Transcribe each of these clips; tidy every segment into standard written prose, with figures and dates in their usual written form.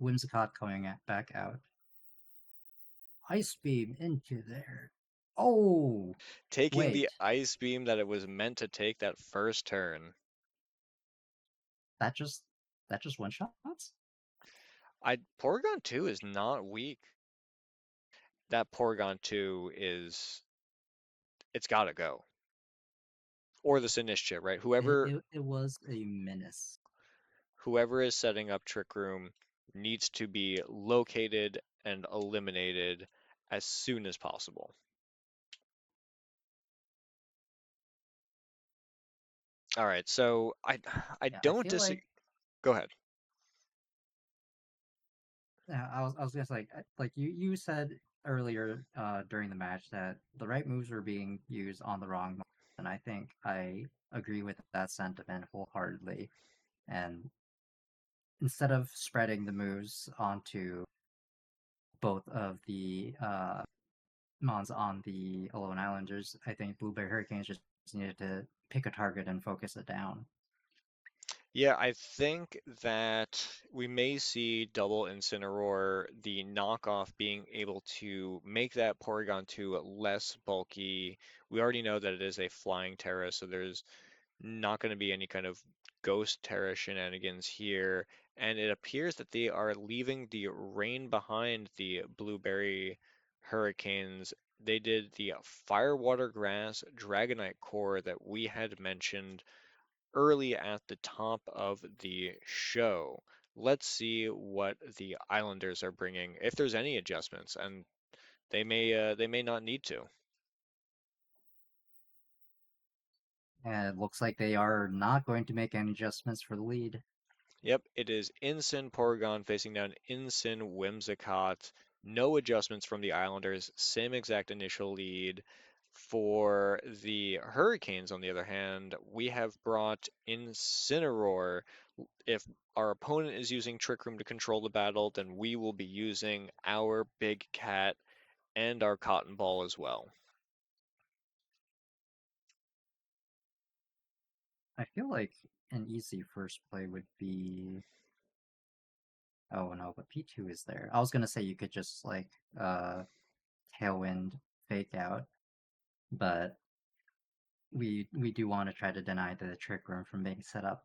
Whimsicott coming back out. Ice Beam into there. Oh, Taking the wait. ice beam that it was meant to take that first turn. That just that just one shots? Porygon 2 is not weak. That Porygon 2 it's gotta go. Or the Sinistcha, right? It was a menace. Whoever is setting up Trick Room needs to be located and eliminated as soon as possible. All right, so I Yeah, I don't feel disagree. like Go ahead. I was just like you said earlier during the match that the right moves were being used on the wrong moves, and I think I agree with that sentiment wholeheartedly. And instead of spreading the moves onto both of the mons on the Alolan Islanders, I think Blueberry Hurricanes just needed to pick a target and focus it down. Yeah, I think that we may see Double Incineroar, the knockoff, being able to make that Porygon 2 less bulky. We already know that it is a flying Terra, so there's not going to be any kind of Ghost Terra shenanigans here. And it appears that they are leaving the rain behind the Blueberry Hurricanes. They did the Fire Water Grass Dragonite core that we had mentioned early at the top of the show. Let's see what the Islanders are bringing, if there's any adjustments, and they may not need to. And it looks like they are not going to make any adjustments for the lead. Yep, it is Incin Porygon facing down Incin Whimsicott. No adjustments from the Islanders. Same exact initial lead. For the Hurricanes, on the other hand, we have brought Incineroar. If our opponent is using Trick Room to control the battle, then we will be using our Big Cat and our Cotton Ball as well. I feel like an easy first play would be. Oh no, but P2 is there. I was gonna say you could just like Tailwind fake out, but we do want to try to deny the trick room from being set up.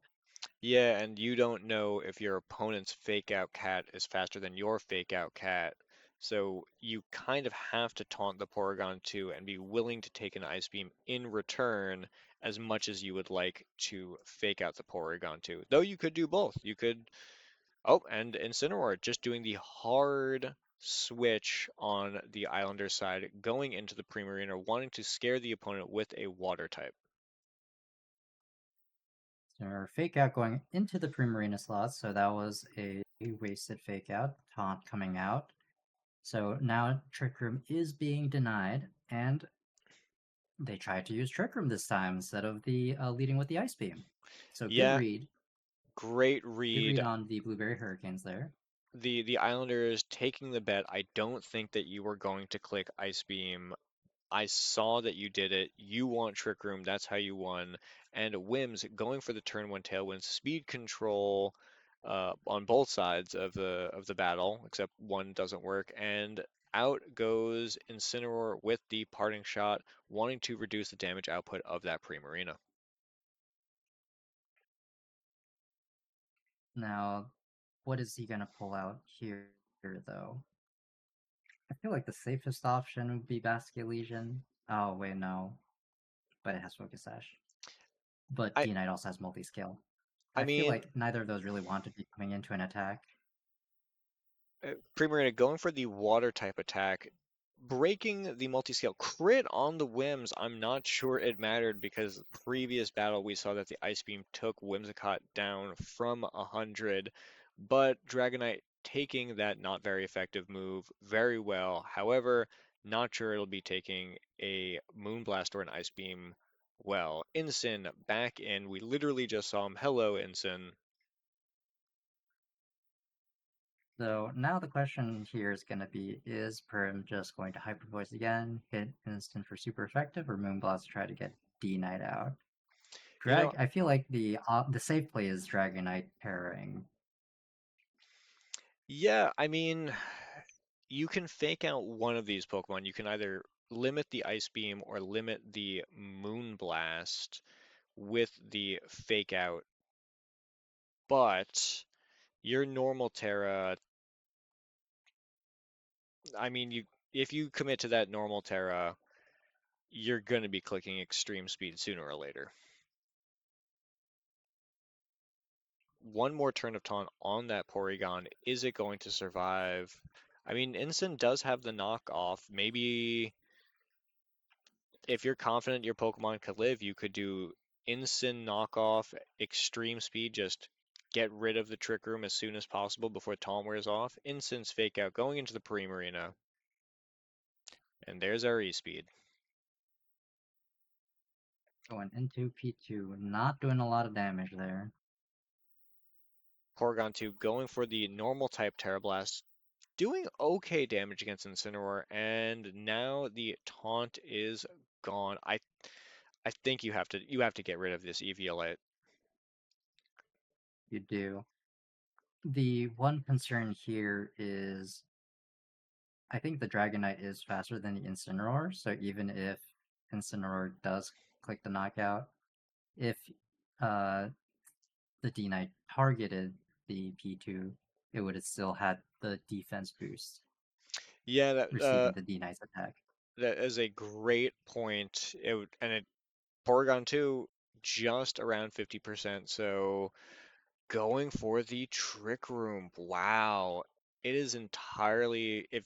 Yeah, and you don't know if your opponent's fake out cat is faster than your fake out cat. So you kind of have to taunt the Porygon 2 and be willing to take an Ice Beam in return as much as you would like to fake out the Porygon 2. Though you could do both. You could, oh, and Incineroar just doing the hard switch on the Islander side, going into the Primarina, wanting to scare the opponent with a water type. Or fake out going into the Primarina slot, so that was a wasted fake out. Taunt coming out. So now Trick Room is being denied, and they tried to use Trick Room this time instead of the leading with the Ice Beam. So Yeah, great good read. read on the Blueberry Hurricanes there. The Islanders taking the bet. I don't think that you were going to click Ice Beam. I saw that you did it. You want Trick Room. That's how you won. And Wims going for the turn one tailwind speed control on both sides of the battle, except one doesn't work. And out goes Incineroar with the parting shot, wanting to reduce the damage output of that Primarina. Now, what is he gonna pull out here though? I feel like the safest option would be Basket Legion. Oh wait, no, but it has Focus Sash. But I D-Knight also has multi-scale. I I feel mean, like neither of those really want to be coming into an attack. Primarina going for the water type attack, breaking the multi-scale crit on the Wims. I'm not sure it mattered because previous battle we saw that the Ice Beam took Whimsicott down from 100, but Dragonite taking that not very effective move very well. However, not sure it'll be taking a Moonblast or an Ice Beam well. Incin back in. We literally just saw him. Hello, Incin. So now the question here is going to be, is Prim just going to Hyper Voice again, hit instant for super effective, or Moonblast try to get D-Knight out? You know, I feel like the safe play is Dragonite pairing. Yeah, I mean, you can fake out one of these Pokemon. You can either limit the Ice Beam or limit the Moon Blast with the fake out, but your normal Terra, I mean, you if you commit to that normal Terra, you're going to be clicking extreme speed sooner or later. One more turn of taunt on that Porygon. Is it going to survive? I mean, Instant does have the knockoff. Maybe if you're confident your Pokemon could live, you could do Instant knockoff, extreme speed, just get rid of the Trick Room as soon as possible before taunt wears off. Instant's fake out going into the Preem Arena. And there's our E-Speed. Going into P2, not doing a lot of damage there. Porygon 2 going for the normal type Terra Blast, doing okay damage against Incineroar, and now the taunt is gone. I think you have to get rid of this Eviolite. You do. The one concern here is I think the Dragonite is faster than the Incineroar, so even if Incineroar does click the knockout, if uh, the D-Knight targeted the P2, it would have still had the defense boost Yeah, that receiving the D-Knight's attack. that is a great point. Porygon 2 just around 50%, so going for the Trick Room. Wow. It is entirely if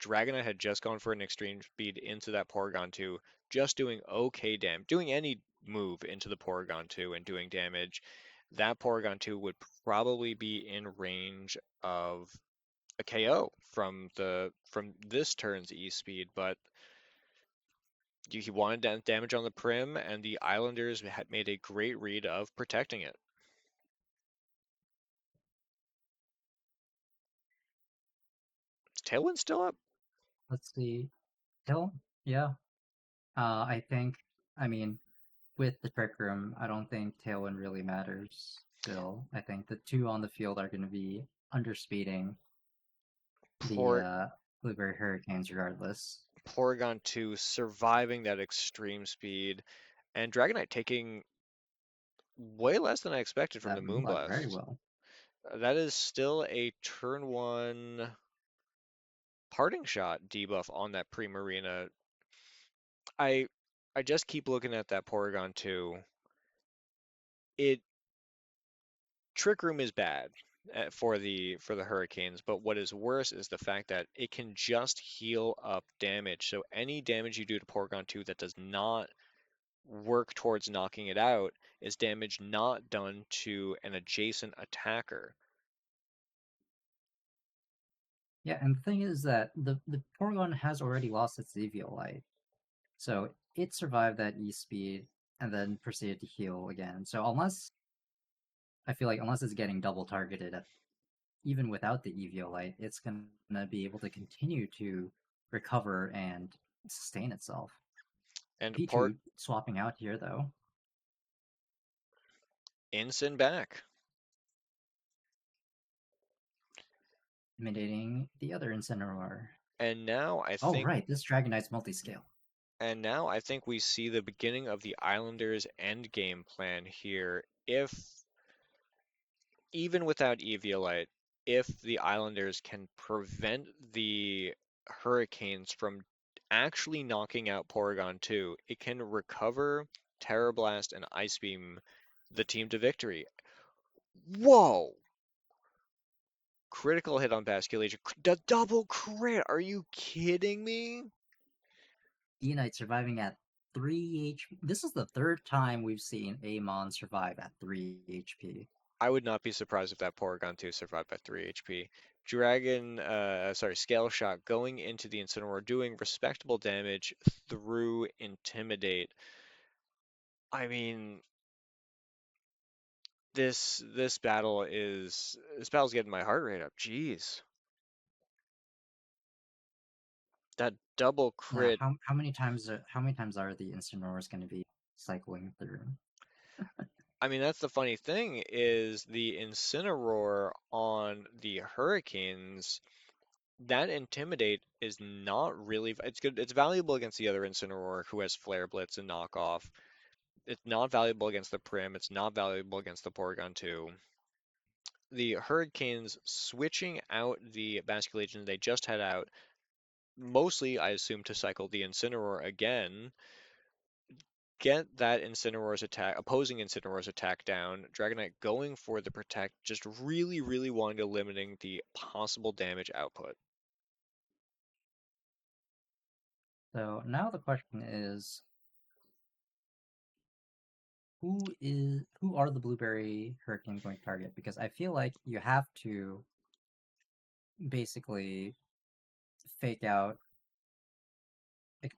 Dragonite had just gone for an extreme speed into that Porygon 2, just doing okay damage, doing any move into the Porygon 2 and doing damage, that Porygon 2 would probably be in range of a KO from this turn's E speed, but he wanted damage on the Prim, and the Islanders had made a great read of protecting it. Is Tailwind still up? Let's see. Hill? Yeah. I think, I mean, with the Trick Room, I don't think Tailwind really matters still. I think the two on the field are going to be underspeeding the Poor Blueberry Hurricanes regardless. Porygon 2 surviving that extreme speed, and Dragonite taking way less than I expected from the That Moonblast very Moonblast. well. That is still a turn one parting shot debuff on that Primarina. I I just keep looking at that Porygon 2. It Trick Room is bad for the Hurricanes, but what is worse is the fact that it can just heal up damage. So any damage you do to Porygon 2 that does not work towards knocking it out is damage not done to an adjacent attacker. Yeah, and the thing is that the Porygon has already lost its Eviolite, so it survived that E speed and then proceeded to heal again. So unless I feel like unless it's getting double targeted, even without the Eviolite, it's gonna be able to continue to recover and sustain itself. And Port P2 swapping out here though, Ensign back. intimidating the other Incineroar. And now I Oh think right, this Dragonite's multi-scale. and now I think we see the beginning of the Islanders' end game plan here. If even without Eviolite, if the Islanders can prevent the Hurricanes from actually knocking out Porygon 2, it can recover Terra Blast and Ice Beam the team to victory. Whoa! Critical hit on Basculation. The double crit! Are you kidding me? D-Knight surviving at 3 HP. This is the third time we've seen Amon survive at 3 HP. I would not be surprised if that Porygon 2 survived by 3 HP. Scale Shot going into the Incineroar, doing respectable damage through Intimidate. I mean, this battle's getting my heart rate up. Jeez. That double Now, crit, how many times are the Incineroars going to be cycling through? I mean, that's the funny thing is the Incineroar on the Hurricanes, that Intimidate is not really, it's good, it's valuable against the other Incineroar who has Flare Blitz and Knockoff. It's not valuable against the Prim, it's not valuable against the Porygon 2. The Hurricanes switching out the Basculation they just had out, mostly, I assume, to cycle the Incineroar again, get that Incineroar's attack, opposing Incineroar's attack down, Dragonite going for the Protect, just really, really wanting to limiting the possible damage output. So now the question is, who are the Blueberry Hurricanes going to target? Because I feel like you have to basically fake out like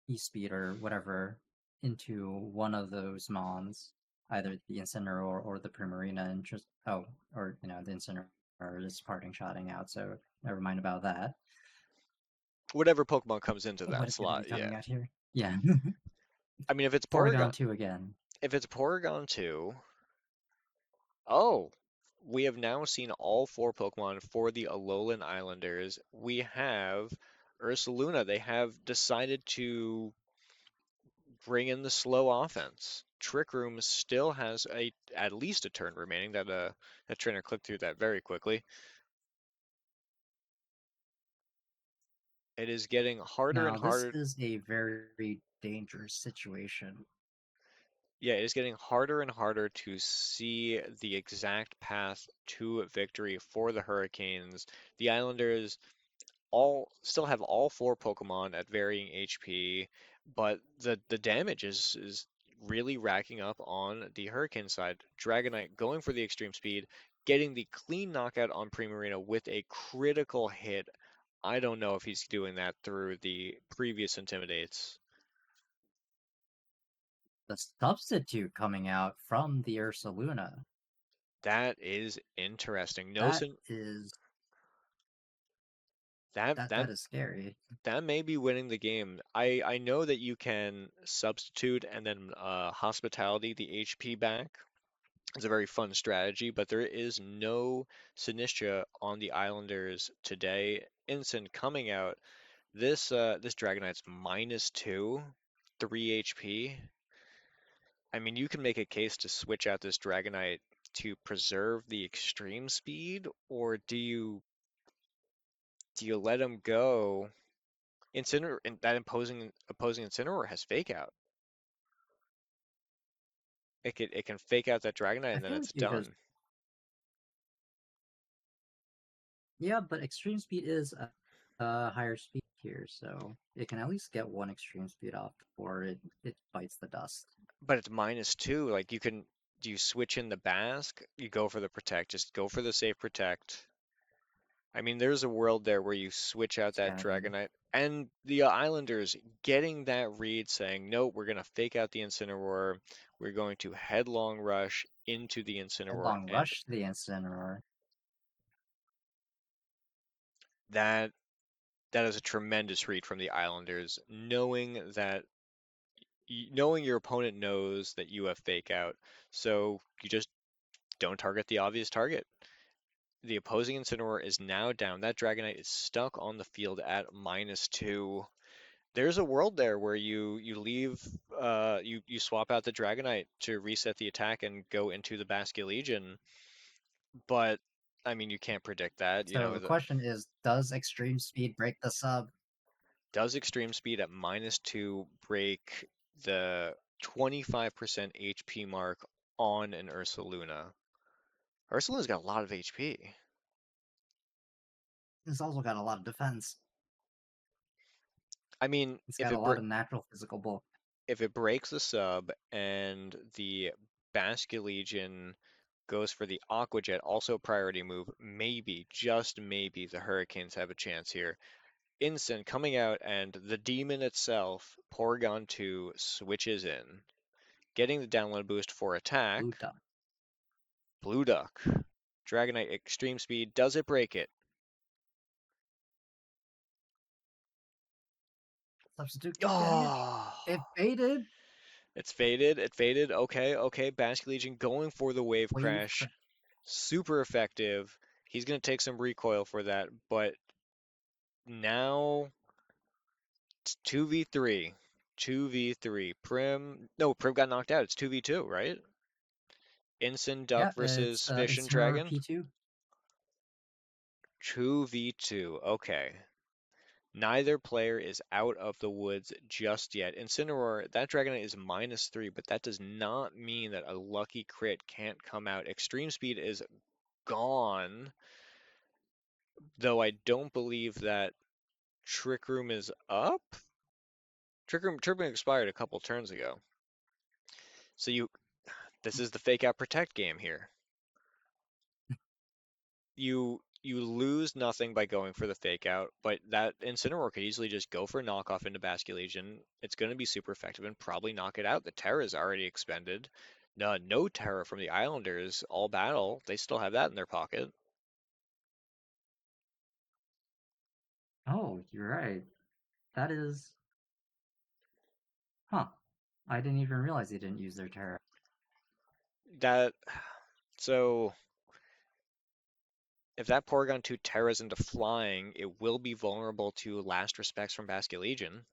E-Speed or whatever into one of those mons, either the Incineroar or the Primarina, and just or the Incineroar is parting shotting out, so never mind about that. Whatever Pokemon comes into What that is going to be slot, yeah. coming out here? Yeah, I mean, Porygon 2 again. If it's Porygon 2, oh, we have now seen all four Pokemon for the Alolan Islanders. We have Ursaluna. They have decided to bring in the slow offense. Trick Room still has at least a turn remaining. That trainer clicked through that very quickly. It is getting harder and Now, this harder. is a very dangerous situation. Yeah, it is getting harder and harder to see the exact path to victory for the Hurricanes. The Islanders all still have all four Pokemon at varying HP, but the damage is really racking up on the Hurricane side. Dragonite going for the extreme speed, getting the clean knockout on Primarina with a critical hit. I don't know if he's doing that through the previous Intimidates. The substitute coming out from the Ursaluna. That is interesting. No, That is that that that that is scary. that may be winning the game. I know that you can substitute and then hospitality the HP back. It's a very fun strategy, but there is no Sinistra on the Islanders today. Ensign coming out. This Dragonite's -2, 3 HP. I mean, you can make a case to switch out this Dragonite to preserve the extreme speed, or do you let him go? Incineroar, that opposing Incineroar has Fake Out. It can Fake Out that Dragonite I and then feel like it's because done. yeah, but extreme speed is a higher speed here, so it can at least get one extreme speed off before it bites the dust. But it's -2. Like do you switch in the Basque? You go for the Protect. Just go for the safe Protect. I mean, there's a world there where you switch out that Scatter, Dragonite, and the Islanders getting that read saying, no, we're gonna Fake Out the Incineroar. We're going to headlong rush into the Incineroar, headlong and rush the Incineroar. that that is a tremendous read from the Islanders, knowing your opponent knows that you have Fake Out, so you just don't target the obvious target. The opposing Incineroar is now down. That Dragonite is stuck on the field at -2. There's a world there where you leave you swap out the Dragonite to reset the attack and go into the Basque Legion, but I mean you can't predict that. So the question is, does extreme speed break the sub? Does extreme speed at -2 break the 25% HP mark on an Ursaluna? Ursaluna's got a lot of HP. It's also got a lot of defense. I mean, It's got a lot of natural physical bulk. if it breaks the sub and the Basque Legion goes for the Aqua Jet, also priority move, maybe, just maybe, the Hurricanes have a chance here. Instant coming out, and the Demon itself, Porygon 2, switches in, getting the download boost for attack. Blue duck. Blue Duck. Dragonite Extreme Speed, does it break it? Substitute keep getting it. Oh, It faded. It's faded. It faded. Okay, okay. Basket Legion going for the wave Wave. crash. Super effective. He's going to take some recoil for that, but now it's 2v3. 2v3. Prim got knocked out. It's 2v2, right? Ensign Duck Yeah, it's versus Fish and Incineroar Dragon. P2. 2v2. Okay. Neither player is out of the woods just yet. Incineroar, that Dragonite is -3, but that does not mean that a lucky crit can't come out. Extreme Speed is gone, though I don't believe that Trick Room is up. Trick Room expired a couple turns ago. So this is the fake out protect game here. You lose nothing by going for the fake out, but that Incineroar could easily just go for a knockoff into Basket Legion. It's going to be super effective and probably knock it out. The Terra is already expended. No Terra from the Islanders all battle. They still have that in their pocket. Oh, you're right. That is. Huh. I didn't even realize they didn't use their Terra. That so if that Porygon 2 Terras into flying, it will be vulnerable to last respects from Basket Legion.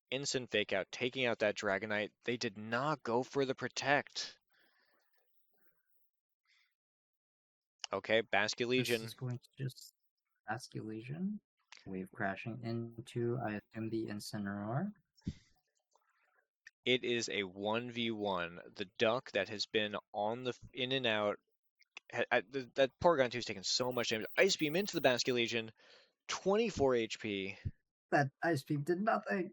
Instant fake out, taking out that Dragonite. They did not go for the protect. Okay, Basket This Legion. is going to just Basket Legion. Wave crashing into, I assume, the Incineroar. It is a 1v1. The duck that has been on the in and out. That Porygon 2 has taken so much damage. Ice Beam into the Basket Legion. 24 HP. That Ice Beam did nothing.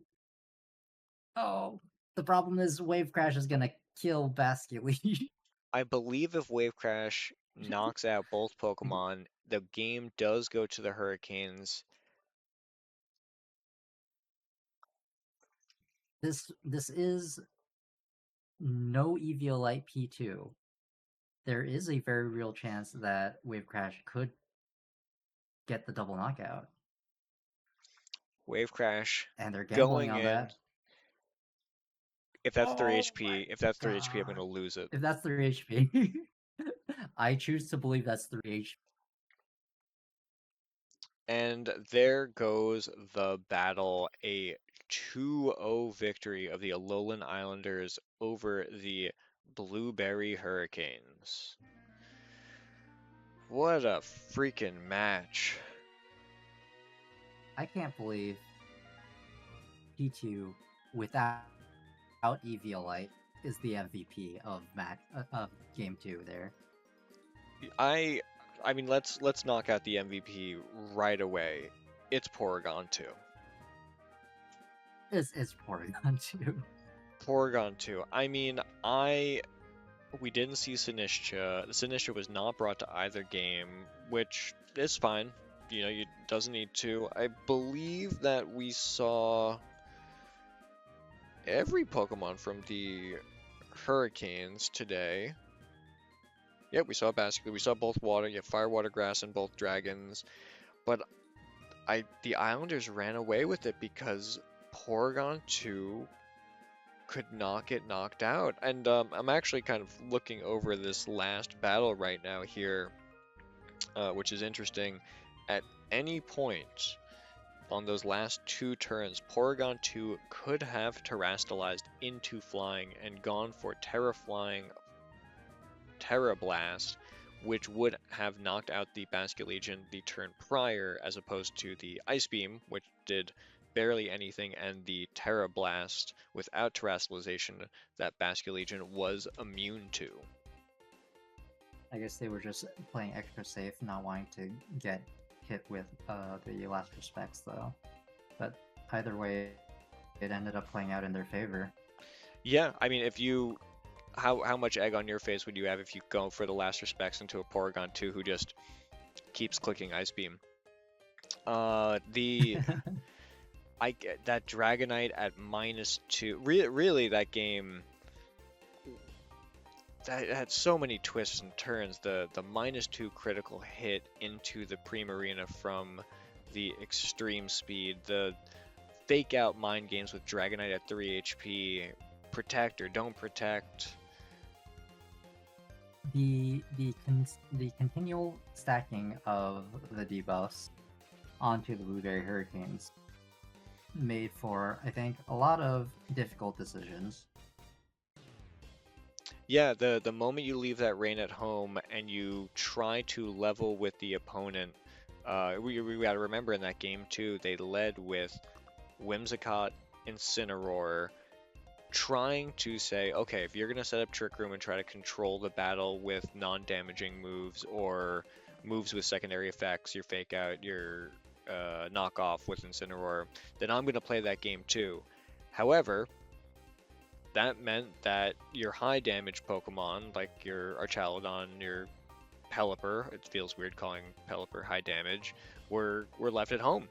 Oh, the problem is Wave Crash is gonna kill Basket Legion. I believe if Wave Crash knocks out both Pokemon, the game does go to the Hurricanes. This is no Eviolite P2. There is a very real chance that Wave Crash could get the double knockout. Wave Crash And they're gambling going on in. that. If that's 3 Oh my HP, if that's 3 HP, I'm going god. to lose it. If that's 3 HP. I choose to believe that's 3 HP. And there goes the battle. A 2-0 victory of the Alolan Islanders over the Blueberry Hurricanes. What a freaking match. I can't believe P2 without Eviolite is the MVP of game 2 there. I mean let's knock out the MVP right away. It's Porygon 2. It's Porygon 2. Porygon 2. I mean, we didn't see Sinistcha. Sinistcha was not brought to either game, which is fine. You know, you doesn't need to. I believe that we saw every Pokemon from the Hurricanes today. Yep, we saw basically we saw both water, yeah, fire, water, grass, and both dragons. But the Islanders ran away with it because Porygon 2 could not get knocked out. And I'm actually kind of looking over this last battle right now here, which is interesting. At any point on those last two turns, Porygon 2 could have terastallized into flying and gone for Terra Flying, Terra Blast, which would have knocked out the Basket Legion the turn prior, as opposed to the Ice Beam, which did barely anything, and the Terra Blast without terastallization that Basket Legion was immune to. I guess they were just playing extra safe, not wanting to get hit with the last respects, though. But either way, it ended up playing out in their favor. Yeah, I mean, if you how much egg on your face would you have if you go for the last respects into a Porygon 2 who just keeps clicking Ice Beam? The I get that Dragonite at -2. Really, that game that had so many twists and turns. The -2 critical hit into the Primarina from the extreme speed. fake out mind games with Dragonite at 3 HP, protect or don't protect. The continual stacking of the debuffs onto the Blueberry Hurricanes made for, I think, a lot of difficult decisions. Yeah, the moment you leave that rain at home and you try to level with the opponent, we got to remember in that game too, they led with Whimsicott, Incineroar, trying to say, okay, if you're going to set up Trick Room and try to control the battle with non-damaging moves or moves with secondary effects, your Fake Out, your knockoff with Incineroar, then I'm going to play that game too. However, that meant that your high damage Pokemon, like your Archaludon, your Pelipper, it feels weird calling Pelipper high damage, were left at home.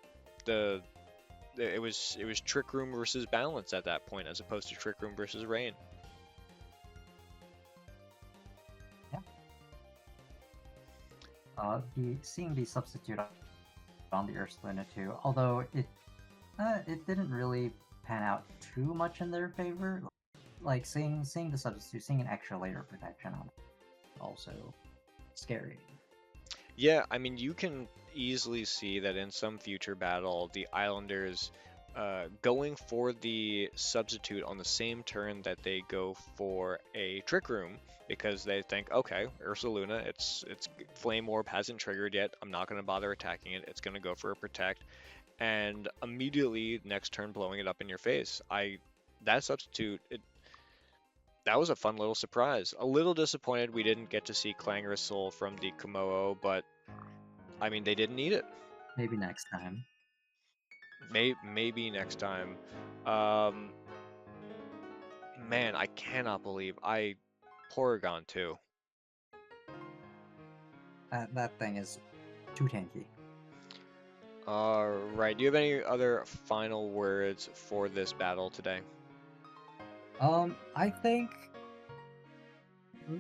It was Trick Room versus Balance at that point, as opposed to Trick Room versus Rain. Yeah. Seeing the substitute on the Ursaluna too, although it didn't really pan out too much in their favor. Like seeing the substitute, seeing an extra layer of protection on it, also scary. Yeah, I mean, you can easily see that in some future battle, the Islanders going for the substitute on the same turn that they go for a Trick Room, because they think, okay, Ursaluna, it's Flame Orb hasn't triggered yet. I'm not going to bother attacking it. It's going to go for a Protect, and immediately next turn blowing it up in your face. That substitute, that was a fun little surprise. A little disappointed we didn't get to see Clangorous Soul from the Kommo-o, but I mean, they didn't need it. Maybe next time. Maybe next time. Um, man, I cannot believe Porygon too. That thing is too tanky. All right. Do you have any other final words for this battle today? I think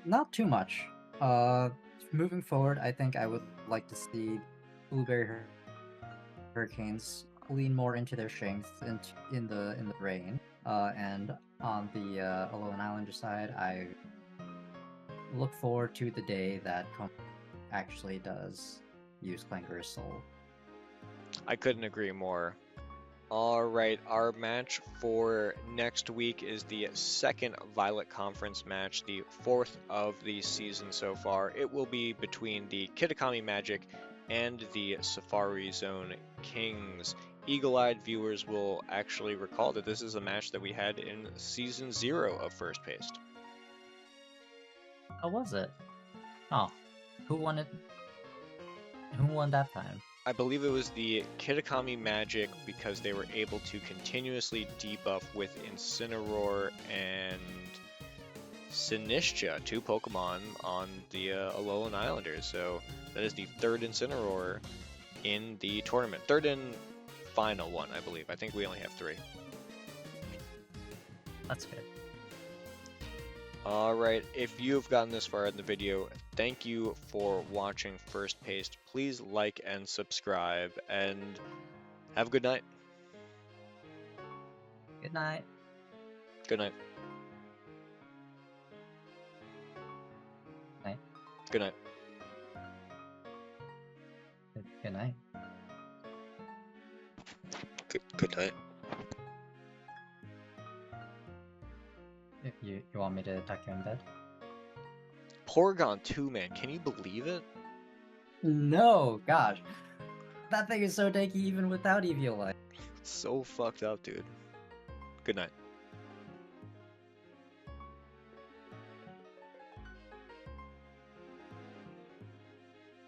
not too much. Moving forward, I think I would like to see Blueberry Hurricanes lean more into their strengths in the rain. And on the Alolan Islander side, I look forward to the day that Kommo actually does use Clangorous Soul. I couldn't agree more. All right, our match for next week is the second Violet Conference match, the fourth of the season so far. It will be between the Kitakami Magic and the Safari Zone Kings. Eagle-eyed viewers will actually recall that this is a match that we had in Season 0 of First Paste. How was it? Oh, who won it? Who won that time? I believe it was the Kitakami Magic, because they were able to continuously debuff with Incineroar and Sinistcha, two Pokemon on the Alolan Islanders. So that is the third Incineroar in the tournament. Third and final one, I believe. I think we only have three. That's good. Alright, if you've gotten this far in the video, thank you for watching First Paste. Please like and subscribe, and have a good night. Good night. Good night. Night. Good night. Good night. Good night. You want me to tuck you in bed? Porygon 2, man, can you believe it? No, gosh. That thing is so tanky even without Eviolite. So fucked up, dude. Good night.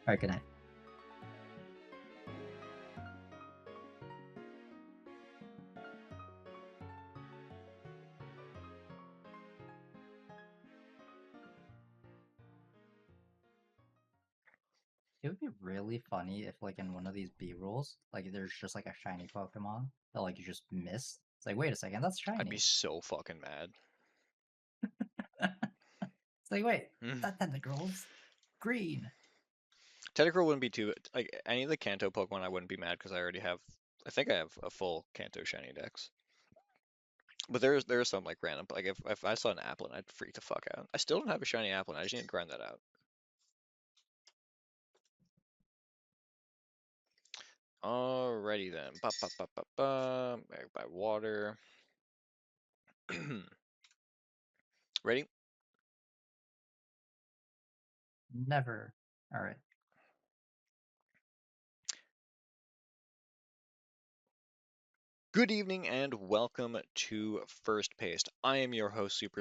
Alright, good night. It would be really funny if, like, in one of these B-rolls, like, there's just, like, a shiny Pokemon that, like, you just missed. It's like, wait a second, that's shiny. I'd be so fucking mad. It's like, wait, that Tentacruel's green. Tentacruel wouldn't be too... Like, any of the Kanto Pokemon, I wouldn't be mad, because I already have I think I have a full Kanto shiny dex. But there's some like random, like if I saw an Applin, I'd freak the fuck out. I still don't have a shiny Applin. I just need to grind that out. Alrighty then. Ba ba ba ba ba. By water. Ready? Never. All right. Good evening and welcome to First Paste. I am your host, Super